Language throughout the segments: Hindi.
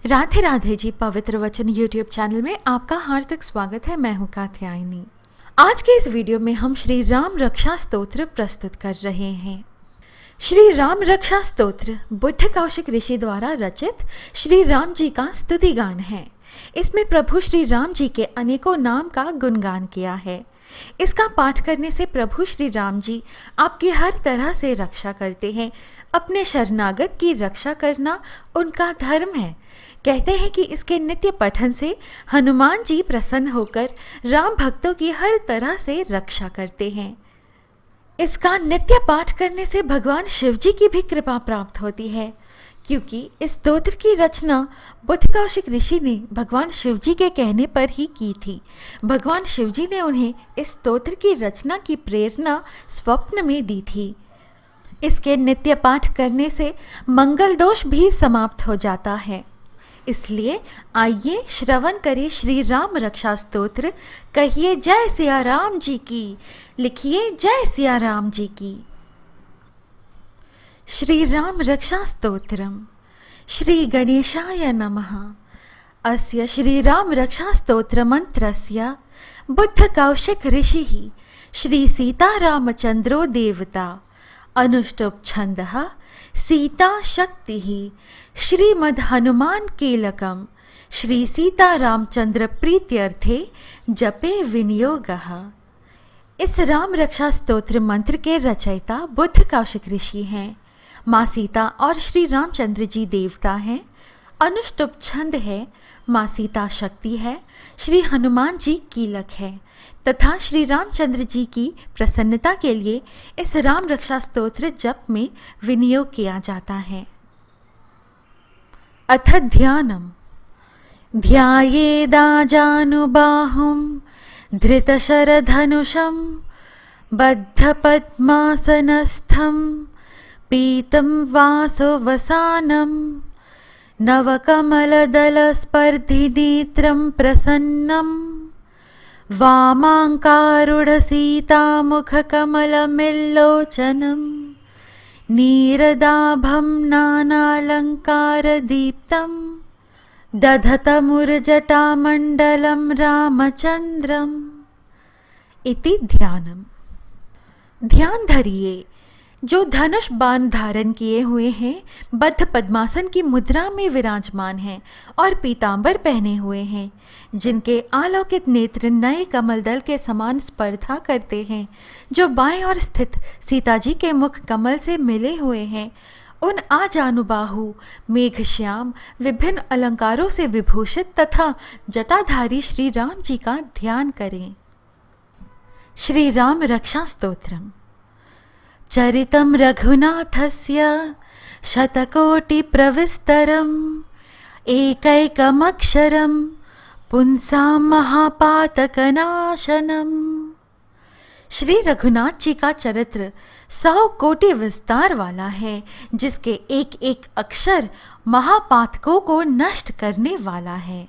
राधे राधे जी। पवित्र वचन यूट्यूब चैनल में आपका हार्दिक स्वागत है। मैं हूँ कात्यायनी। आज के इस वीडियो में हम श्री राम रक्षा स्तोत्र प्रस्तुत कर रहे हैं। श्री राम रक्षा स्तोत्र बुद्ध कौशिक ऋषि द्वारा रचित श्री राम जी का स्तुति गान है। इसमें प्रभु श्री राम जी के अनेकों नाम का गुणगान किया है। इसका पाठ करने से प्रभु श्री राम जी आपकी हर तरह से रक्षा करते हैं। अपने शरणागत की रक्षा करना उनका धर्म है। कहते हैं कि इसके नित्य पठन से हनुमान जी प्रसन्न होकर राम भक्तों की हर तरह से रक्षा करते हैं। इसका नित्य पाठ करने से भगवान शिव जी की भी कृपा प्राप्त होती है, क्योंकि इस स्तोत्र की रचना बुद्ध कौशिक ऋषि ने भगवान शिव जी के कहने पर ही की थी। भगवान शिव जी ने उन्हें इस स्तोत्र की रचना की प्रेरणा स्वप्न में दी थी। इसके नित्य पाठ करने से मंगल दोष भी समाप्त हो जाता है। इसलिए आइए श्रवण करें श्री राम रक्षा स्तोत्र। कहिए जय सिया राम जी की, लिखिए जय सिया राम जी की। श्री राम रक्षा स्तोत्रम। श्री गणेशाय नमः। अस्य श्री राम रक्षा स्तोत्र मंत्रस्य बुद्ध कौशिक ऋषिः श्री सीता रामचंद्रो देवता अनुष्टुप छंदः सीता शक्तिः श्रीमद् हनुमान कीलकम श्री सीता रामचंद्र प्रीत्यर्थे जपे विनियोगः। इस राम रक्षा स्तोत्र मंत्र के रचयिता बुद्ध कौशिक ऋषि हैं। माँ सीता और श्री रामचंद्र जी देवता हैं। अनुष्टुप छंद है। माँ सीता शक्ति है। श्री हनुमान जी कीलक है तथा श्री रामचंद्र जी की प्रसन्नता के लिए इस राम रक्षा स्तोत्र जप में विनियोग किया जाता है। अथ ध्यानम। ध्यायेदाजानुबाहुं धृतशरधनुषं बद्धपद्मासनस्थं पीतं वासवसानं नवकमलदलस्पर्धिनेत्रं प्रसन्नं वामाङ्कारूढसीतामुखकमलमिल्लोचनं नीरदाभं नानालङ्कारदीप्तं दधतमुर्जटामण्डलं रामचन्द्रम् इति ध्यानम्। ध्यान धरिए। जो धनुष बाण धारण किए हुए हैं, बद्ध पद्मासन की मुद्रा में विराजमान हैं और पीतांबर पहने हुए हैं, जिनके आलोकित नेत्र नए कमलदल के समान स्पर्धा करते हैं, जो बाएं ओर स्थित सीता जी के मुख कमल से मिले हुए हैं, उन आजानुबाहु मेघश्याम विभिन्न अलंकारों से विभूषित तथा जटाधारी श्री राम जी का ध्यान करें। श्री राम रक्षा स्तोत्रम। चरितं रघुनाथस्य शतकोटिप्रविस्तरम् एकैकमक्षरं पुंसां महापातकनाशनम्। श्री रघुनाथ जी का चरित्र 100 कोटि विस्तार वाला है, जिसके एक एक अक्षर महापातकों को नष्ट करने वाला है।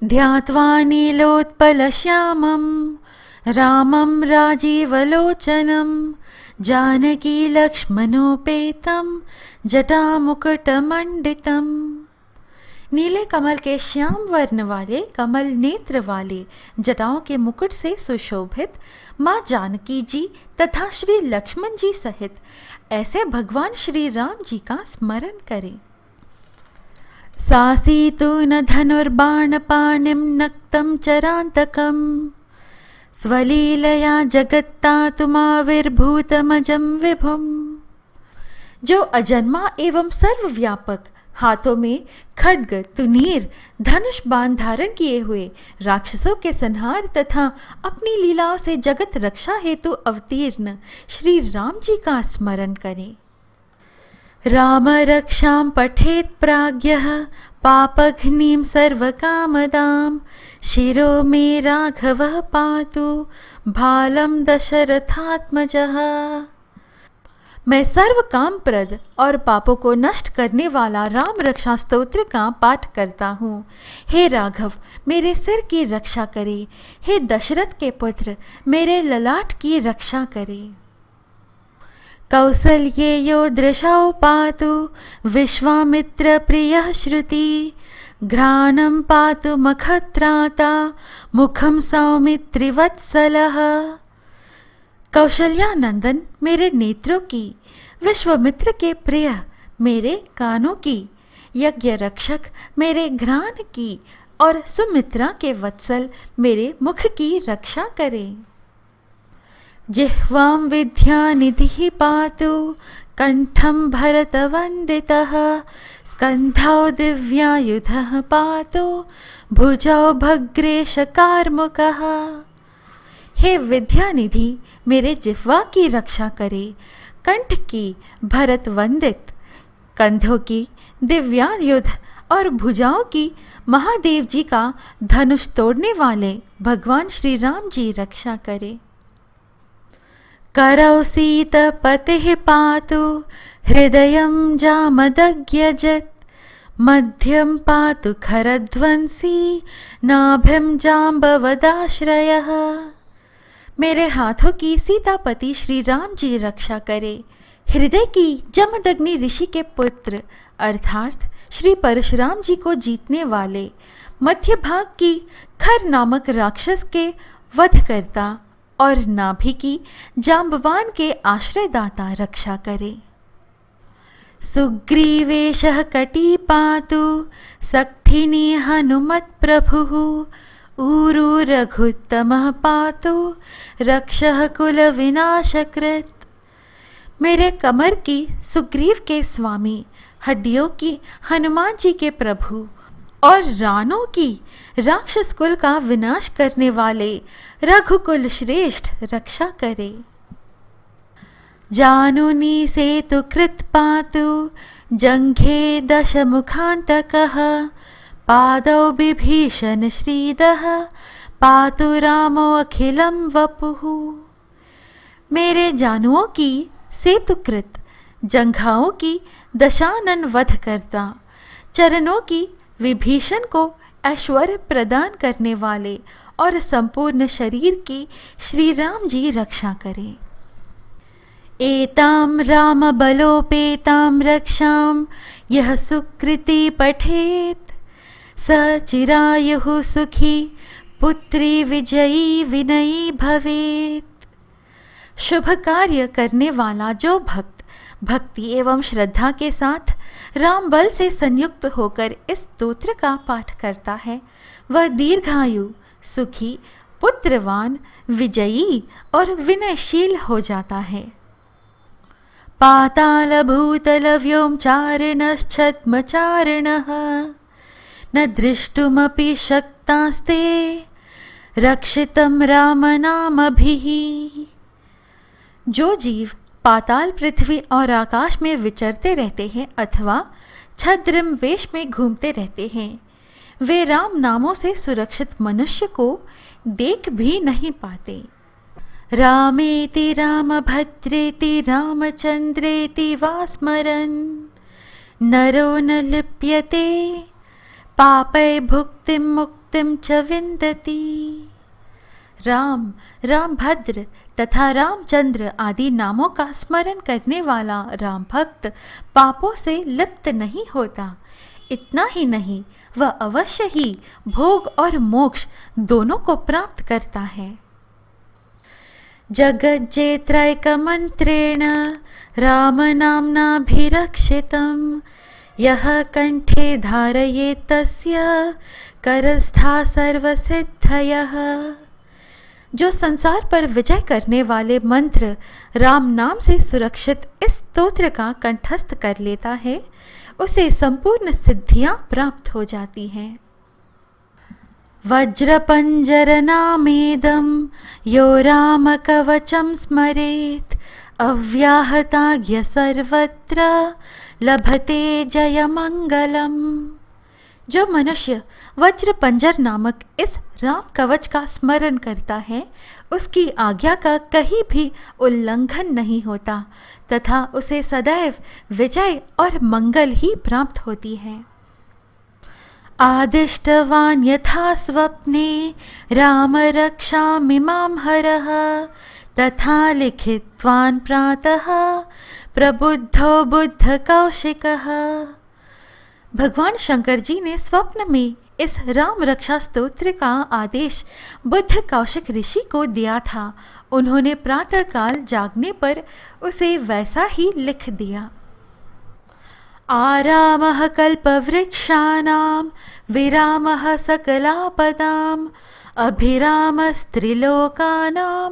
ध्यात्वा नीलोत्पलश्यामं रामं राजीवलोचनं जानकी लक्ष्मणोपेतं जटामुकुटमण्डितं। नीले कमल के श्याम वर्ण वाले कमल नेत्र वाले जटाओं के मुकुट से सुशोभित माँ जानकी जी तथा श्री लक्ष्मण जी सहित ऐसे भगवान श्री राम जी का स्मरण करें। सासीतु न धनुर्बाणपाणिं नक्तं चरान्तकं स्वलीलया जगत्तातुमाविर्भूतमजं विभुम। जो अजन्मा एवं सर्वव्यापक हाथों में खड्ग तुनीर धनुष बाण धारण किए हुए राक्षसों के संहार तथा अपनी लीलाओं से जगत रक्षा हेतु अवतीर्ण श्री राम जी का स्मरण करें। राम रक्षां पठेत् प्राज्ञः पापघ्नीं सर्वकामदां शिरो मे राघवः पातु भालं दशरथात्मजः। मैं सर्व कामप्रद और पापों को नष्ट करने वाला राम रक्षा स्तोत्र का पाठ करता हूँ। हे राघव, मेरे सिर की रक्षा करे। हे दशरथ के पुत्र, मेरे ललाट की रक्षा करे। कौसल्येयो दृशौ पातु विश्वामित्र प्रियः श्रुति घ्राणं पातु मखत्राता मुखम सौमित्रिवत्सलः। कौशल्या नंदन मेरे नेत्रों की, विश्वामित्र के प्रिय मेरे कानों की, यज्ञ रक्षक मेरे घ्राण की और सुमित्रा के वत्सल मेरे मुख की रक्षा करे। जिह्वां विद्यानिधिः पातु कंठं भरतवन्दितः स्कन्धौ दिव्यायुधः पातु भुजौ भग्रेशकार्मुकः। हे विद्यानिधि मेरे जिह्वा की रक्षा करे, कंठ की भरत वंदित, कंधों की दिव्यायुध और भुजाओं की महादेव जी का धनुष तोड़ने वाले भगवान श्री राम जी रक्षा करे। करौ सीतपतिः पातु हृदयं जामदग्यजत् मध्यं पातु खरध्वंसी नाभिं जाम्बवदाश्रयः। मेरे हाथों की सीतापति श्री राम जी रक्षा करे। हृदय की जमदग्नि ऋषि के पुत्र अर्थात श्री परशुराम जी को जीतने वाले, मध्य भाग की खर नामक राक्षस के वध करता और नाभि की जाम्बवान के आश्रयदाता रक्षा करे। सुग्रीवेशः कटी पातु सक्थिनी हनुमत् प्रभुः ऊरू रघुत्तमः पातु रक्षः कुल विनाशकृत्। मेरे कमर की सुग्रीव के स्वामी, हड्डियों की हनुमान जी के प्रभु और रानों की राक्षस कुल का विनाश करने वाले रघुकुल श्रेष्ठ रक्षा करे। जानुनी सेतु कृत पातु जंघे दश मुखांतकः पादौ बिभीषण श्रीदः पातु रामो अखिलम वपुः। मेरे जानुओं की सेतुकृत, जंघाओं की दशानन वध करता, चरणों की विभीषण को ऐश्वर्य प्रदान करने वाले और संपूर्ण शरीर की श्री राम जी रक्षा करें। एताम राम बलोपेताम रक्षाम यह सुकृति पठेत स चिरायुः सुखी पुत्री विजयी विनयी भवेत। शुभ कार्य करने वाला जो भक्त भक्ति एवं श्रद्धा के साथ राम बल से संयुक्त होकर इस स्तोत्र का पाठ करता है, वह दीर्घायु, सुखी, पुत्रवान, विजयी और विनयशील हो जाता है। पाताल भूतल व्योमचारिणश्छद्मचारिणः न दृष्टुमपि शक्तास्ते रक्षितं रामनामभिः। जो जीव पाताल, पृथ्वी और आकाश में विचरते रहते हैं अथवा छद्म वेश में घूमते रहते हैं, वे राम नामों से सुरक्षित मनुष्य को देख भी नहीं पाते। रामेति रामभद्रेति रामचंद्रेति वा स्मरन् नरो न लिप्यते पापै भुक्तिं मुक्तिं च विन्दति। राम, रामभद्र तथा रामचंद्र आदि नामों का स्मरण करने वाला राम भक्त पापों से लिप्त नहीं होता। इतना ही नहीं, वह अवश्य ही भोग और मोक्ष दोनों को प्राप्त करता है। जगज्जेत्रैकमन्त्रेण रामनाम्नाभिरक्षितं यः कंठे धारयेत् तस्य करस्था सर्वसिद्धयः। जो संसार पर विजय करने वाले मंत्र राम नाम से सुरक्षित इस स्तोत्र का कंठस्थ कर लेता है, उसे संपूर्ण सिद्धियां प्राप्त हो जाती हैं। वज्रपंजरनामेदं यो राम कवचं स्मरेत् अव्याहताज्ञ सर्वत्र लभते जयमंगलम। जो मनुष्य वज्र पंजर नामक इस राम कवच का स्मरण करता है, उसकी आज्ञा का कहीं भी उल्लंघन नहीं होता तथा उसे सदैव विजय और मंगल ही प्राप्त होती है। आदिष्टवान् यथा स्वप्ने राम रक्षामि मां हरः तथा लिखित्वान् प्रातः प्रबुद्धो बुद्ध कौशिकः। भगवान शंकर जी ने स्वप्न में इस राम रक्षा स्तोत्र का आदेश बुद्ध कौशिक ऋषि को दिया था। उन्होंने प्रातःकाल जागने पर उसे वैसा ही लिख दिया। आरामः कल्पवृक्षाणां विरामः सकलापदाम् अभिरामस्त्रिलोकानां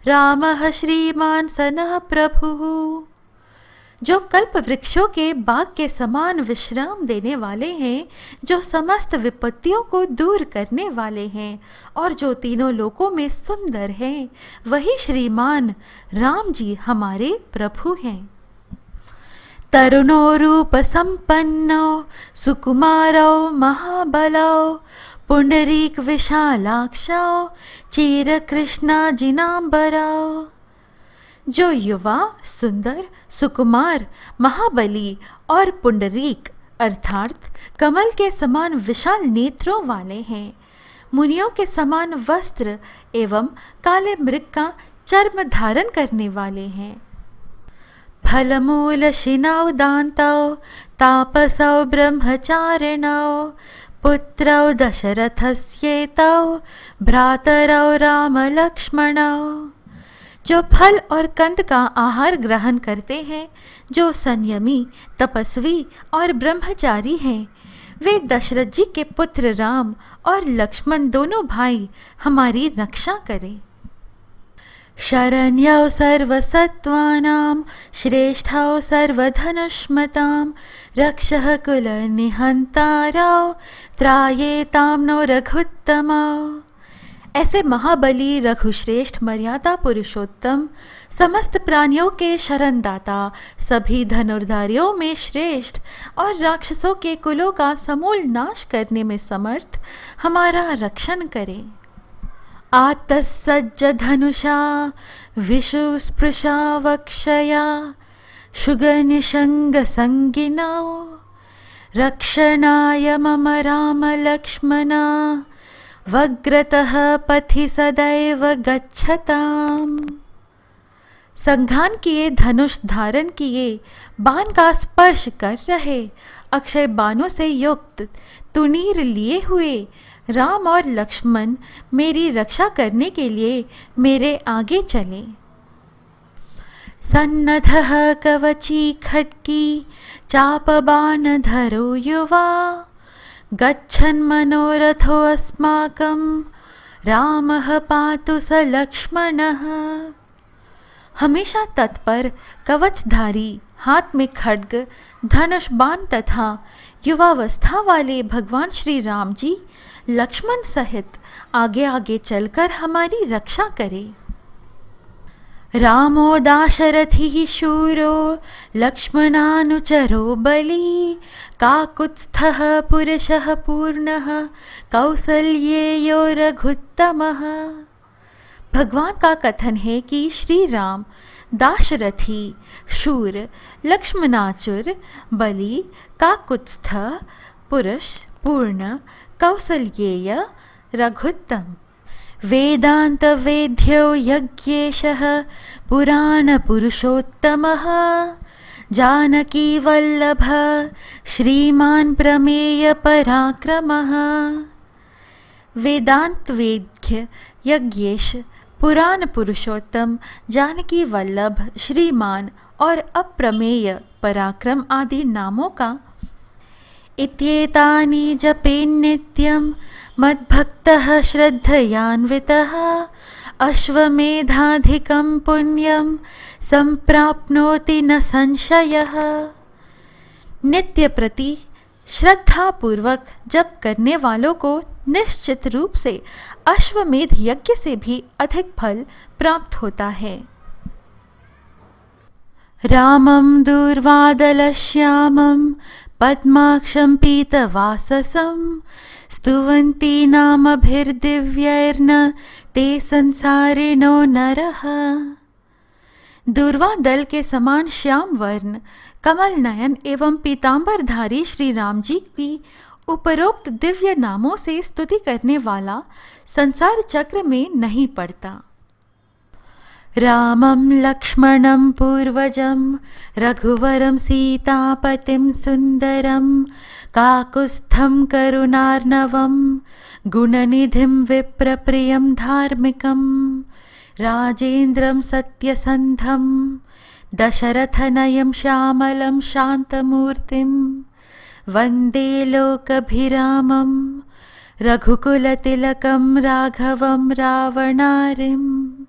रामः श्रीमान सनः प्रभुः। जो कल्प वृक्षों के बाग के समान विश्राम देने वाले हैं, जो समस्त विपत्तियों को दूर करने वाले हैं और जो तीनों लोकों में सुंदर हैं, वही श्रीमान राम जी हमारे प्रभु हैं। तरुणो रूप संपन्नो सुकुमारो महाबलो पुंडरीक विशालाक्षो चीर कृष्णा जिनांबरो। जो युवा, सुंदर, सुकुमार, महाबली और पुंडरीक अर्थात कमल के समान विशाल नेत्रों वाले हैं, मुनियों के समान वस्त्र एवं काले मृग का चर्म धारण करने वाले हैं। फलमूल शिनौ दान्तौ तापसौ ब्रह्मचारिणौ पुत्रौ दशरथस्येतौ भ्रातरौ राम लक्ष्मणौ। जो फल और कंद का आहार ग्रहण करते हैं, जो संयमी, तपस्वी और ब्रह्मचारी हैं, वे दशरथ जी के पुत्र राम और लक्ष्मण दोनों भाई हमारी रक्षा करें। शरण्यौ सर्वसत्त्वानां श्रेष्ठौ सर्वधनुष्मतां रक्षः कुलनिहन्तारौ त्रायेतां नो रघुत्तमौ। ऐसे महाबली, रघुश्रेष्ठ, मर्यादा पुरुषोत्तम, समस्त प्राणियों के शरणदाता, सभी धनुर्धारियों में श्रेष्ठ और राक्षसों के कुलों का समूल नाश करने में समर्थ हमारा रक्षण करें। आतस्सज्ज धनुषा विषुस्पृशा वक्षया शुगनिषंग संगिनौ रक्षणाय मम राम लक्ष्मणा वग्रतः पथि सदैव गच्छताम्। संघान किए, धनुष धारण किए, बाण का स्पर्श कर रहे, अक्षय बाणों से युक्त तुनीर लिए हुए राम और लक्ष्मण मेरी रक्षा करने के लिए मेरे आगे चले। सन्नद्धः कवची खड्गी चापबाणधरो युवा गच्छन् मनोरथो अस्माकं रामः पातु स लक्ष्मणः। हमेशा तत्पर, कवचधारी, हाथ में खड्ग, धनुष बाण तथा युवावस्था वाले भगवान श्री राम जी लक्ष्मण सहित आगे आगे चलकर हमारी रक्षा करे। रामो दाशरथी शूरो लक्ष्मणानुचरो बली काकुत्स्थः पुरुषः पूर्णः कौसल्येयो रघुत्तमः। भगवान का कथन है कि श्री राम दाशरथी, शूर, लक्ष्मणाचुर, बली, काकुत्स्थ, पुरुष, पूर्ण, कौसल्येय, रघुत्तम। वेदांत वेद्यो यज्ञेशः पुराण पुरुषोत्तमः जानकी वल्लभ श्रीमान प्रमेय पराक्रमः। वेदांत वेद्य यज्ञेश, पुराण पुरुषोत्तम, जानकी वल्लभ, श्रीमान और अप्रमेय, पराक्रम आदि नामों का इत्येतानि जपेन्नित्यं मद्भक्तः श्रद्धयान्वितः अश्वमेधाधिकं पुण्यं संप्राप्नोति न संशयः। नित्य प्रति श्रद्धा पूर्वक जप करने वालों को निश्चित रूप से अश्वमेध यज्ञ से भी अधिक फल प्राप्त होता है। रामं दूर्वादलश्यामं पद्माक्षं पीतवाससं स्तुवन्ति नामभिर्दिव्यैर्न ते संसारिणो नरः। दूर्वा दल के समान श्याम वर्ण, कमल नयन एवं पीतांबरधारी श्री राम जी की उपरोक्त दिव्य नामों से स्तुति करने वाला संसार चक्र में नहीं पड़ता। रामं लक्ष्मणं पूर्वजं रघुवरं सीतापतिं सुन्दरं काकुत्स्थं करुणार्णवं गुणनिधिं विप्रप्रियं धार्मिकं राजेन्द्रं सत्यसन्धं दशरथनयं श्यामलं शान्तमूर्तिं वन्दे लोकभिरामं रघुकुलतिलकं राघवं रावणारिम्।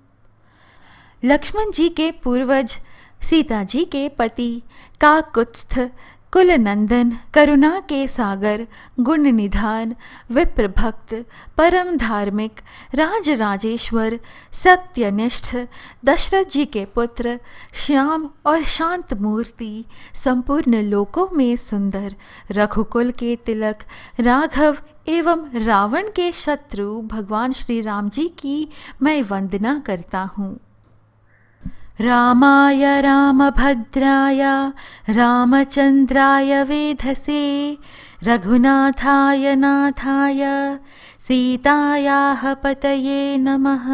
लक्ष्मण जी के पूर्वज, सीता जी के पति, काकुत्स्थ, कुलनंदन, करुणा के सागर, गुण निधान, विप्र भक्त, परम धार्मिक, राजराजेश्वर, सत्यनिष्ठ, दशरथ जी के पुत्र, श्याम और शांत मूर्ति, संपूर्ण लोकों में सुंदर, रघुकुल के तिलक, राघव एवं रावण के शत्रु भगवान श्री राम जी की मैं वंदना करता हूँ। रामाय रामभद्राय रामचंद्राय वेधसे रघुनाथाय नाथाय सीतायाः पतये नमः।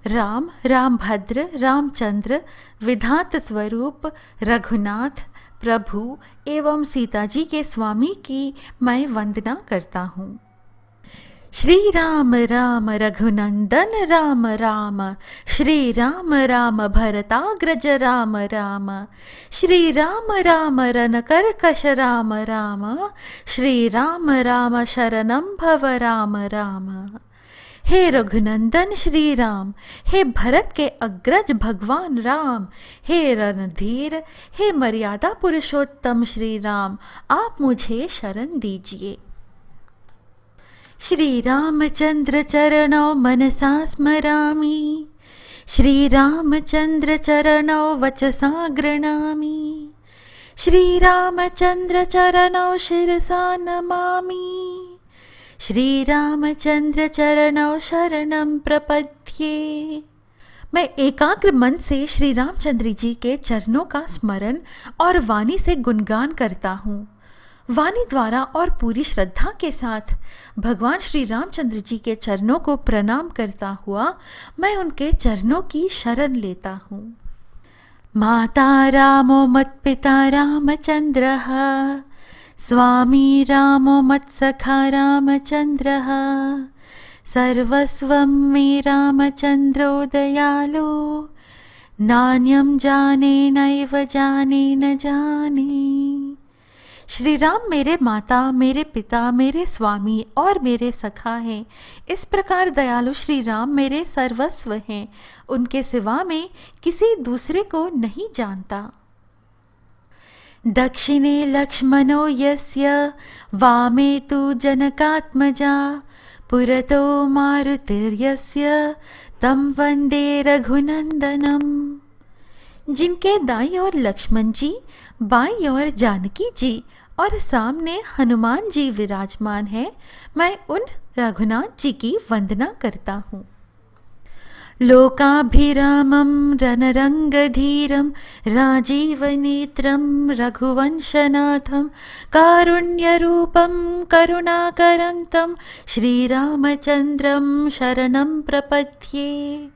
राम, रामभद्र, रामचंद्र, विधात स्वरूप रघुनाथ, प्रभु एवं सीता जी के स्वामी की मैं वंदना करता हूँ। श्री राम राम रघुनंदन राम राम, श्री राम राम भरताग्रज राम राम, श्री राम राम रनकर्कश राम राम, श्री राम राम शरणं भव राम राम। हे रघुनंदन श्री राम, हे भरत के अग्रज भगवान राम, हे रणधीर, हे मर्यादा पुरुषोत्तम श्री राम, आप मुझे शरण दीजिए। श्री रामचंद्र चरणौ मनसा स्मरामि, श्री रामचंद्र चरणौ वचसा गृह्णामि, श्री रामचंद्र चरणौ शिरसा नमामि, श्री रामचंद्र चरणौ शरणं प्रपद्ये। मैं एकाग्र मन से श्री रामचंद्र जी के चरणों का स्मरण और वाणी से गुणगान करता हूँ। वाणी द्वारा और पूरी श्रद्धा के साथ भगवान श्री रामचंद्र जी के चरणों को प्रणाम करता हुआ मैं उनके चरणों की शरण लेता हूँ। माता रामो मत्पिता रामचंद्रः, स्वामी रामो मत्सखा रामचंद्रः, सर्वस्वं मे रामचंद्रो दयालो, नान्यं जाने नैव जाने न जाने। श्री राम मेरे माता, मेरे पिता, मेरे स्वामी और मेरे सखा हैं। इस प्रकार दयालु श्री राम मेरे सर्वस्व हैं। उनके सिवा मैं किसी दूसरे को नहीं जानता। दक्षिणे लक्ष्मणो यस्य वामे तु जनकात्मजा, पुरतो मारुतिर्यस्य तं वन्दे रघुनंदनम। जिनके दाईं ओर लक्ष्मण जी, बाईं ओर जानकी जी और सामने हनुमान जी विराजमान हैं, मैं उन रघुनाथ जी की वंदना करता हूँ। लोकाभिरामं रणरंगधीरं राजीवनेत्रं रघुवंशनाथं कारुण्यरूपं करुणाकरन्तं श्रीरामचंद्रं शरणं प्रपद्ये।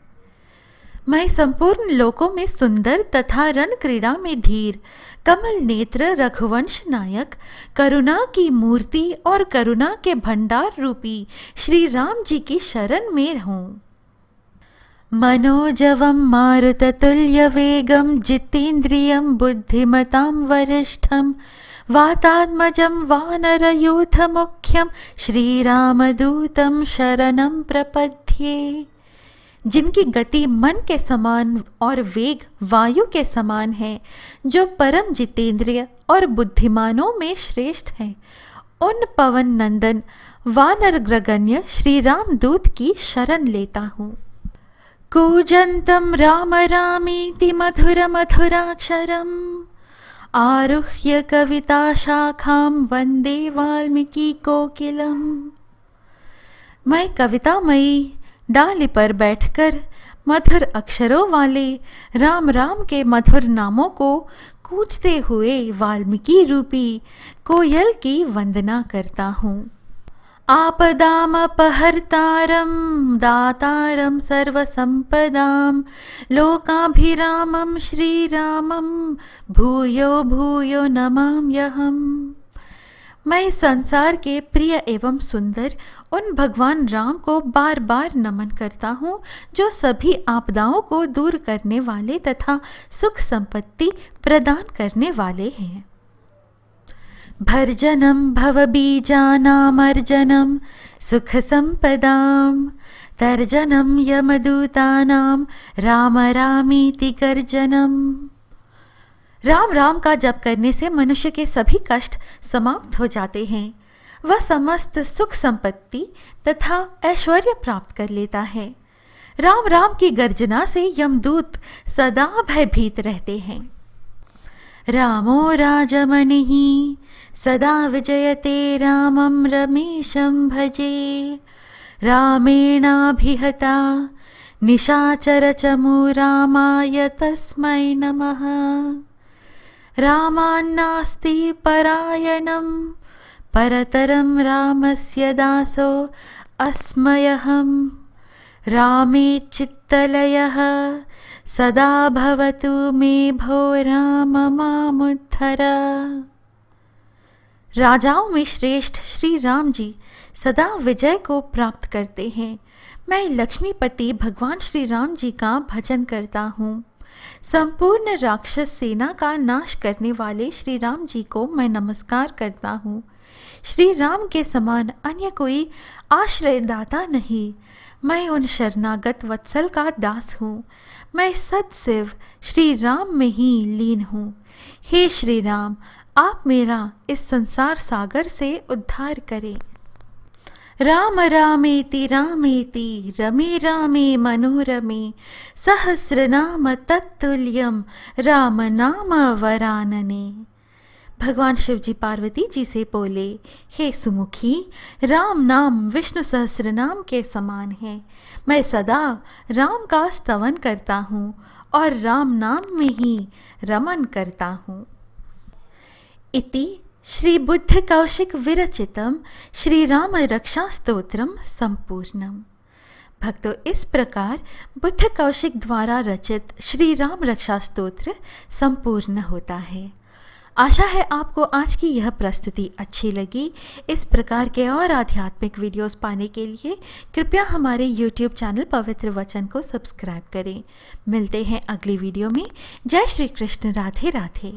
मैं संपूर्ण लोकों में सुंदर तथा रण क्रीड़ा में धीर, कमल नेत्र रघुवंश नायक, करुणा की मूर्ति और करुणा के भंडार रूपी श्री राम जी की शरण में हूँ। मनोजवं मारुततुल्यवेगं जितेन्द्रियं बुद्धिमतां वरिष्ठं वातात्मजं वानरयूथमुख्यं श्रीरामदूतं शरणं प्रपद्ये। जिनकी गति मन के समान और वेग वायु के समान है, जो परम जितेंद्रिय और बुद्धिमानों में श्रेष्ठ हैं, उन पवन नंदन वानरग्रगण्य श्री राम दूत की शरण लेता हूँ। कूजन्तं राम रामीति मधुर मधुराक्षरम् आरुह्य कविता शाखां वंदे वाल्मीकि कोकिलम्। मैं कवितामयी डाली पर बैठकर मधुर अक्षरों वाले राम राम के मधुर नामों को कूजते हुए वाल्मीकि रूपी कोयल की वंदना करता हूँ। आपदामपहर्तारं दातारं सर्वसम्पदां लोकाभिरामं श्रीरामं भूयो भूयो नमाम्यहम्। मैं संसार के प्रिय एवं सुंदर उन भगवान राम को बार बार नमन करता हूँ जो सभी आपदाओं को दूर करने वाले तथा सुख संपत्ति प्रदान करने वाले हैं। भर्जनं भवबीजानामर्जनं सुख संपदां तर्जनं यमदूतानां राम रामीति गर्जनम्। राम राम का जप करने से मनुष्य के सभी कष्ट समाप्त हो जाते हैं। वह समस्त सुख संपत्ति तथा ऐश्वर्य प्राप्त कर लेता है। राम राम की गर्जना से यमदूत सदा भयभीत रहते हैं। रामो राजमणिः सदा विजयते रामं रमेशं भजे रामेणाभिहता निशाचरचमू रामाय तस्मै नमः। रामान्नास्ति परायणं परतरं रामस्य दासो अस्म्यहं रामे चित्तलयः सदा भवतु मे भो राम मामुद्धर। राजाओं में श्रेष्ठ श्री राम जी सदा विजय को प्राप्त करते हैं। मैं लक्ष्मीपति भगवान श्री राम जी का भजन करता हूँ। संपूर्ण राक्षस सेना का नाश करने वाले श्री राम जी को मैं नमस्कार करता हूँ। श्री राम के समान अन्य कोई आश्रयदाता नहीं। मैं उन शरणागत वत्सल का दास हूँ। मैं सदैव श्री राम में ही लीन हूँ। हे श्री राम, आप मेरा इस संसार सागर से उद्धार करें। राम रामेति रामेति रमे रामे मनोरमे सहस्रनाम तत्तुल्यम राम नाम वरानने। भगवान शिव जी पार्वती जी से बोले, हे सुमुखी, राम नाम विष्णु सहस्रनाम के समान है। मैं सदा राम का स्तवन करता हूँ और राम नाम में ही रमन करता हूँ। इति श्री बुद्ध कौशिक विरचितम श्री राम रक्षा स्तोत्रम संपूर्णम। भक्तों, इस प्रकार बुद्ध कौशिक द्वारा रचित श्री राम रक्षा स्तोत्र संपूर्ण होता है। आशा है आपको आज की यह प्रस्तुति अच्छी लगी। इस प्रकार के और आध्यात्मिक वीडियोस पाने के लिए कृपया हमारे YouTube चैनल पवित्र वचन को सब्सक्राइब करें। मिलते हैं अगली वीडियो में। जय श्री कृष्ण। राधे राधे।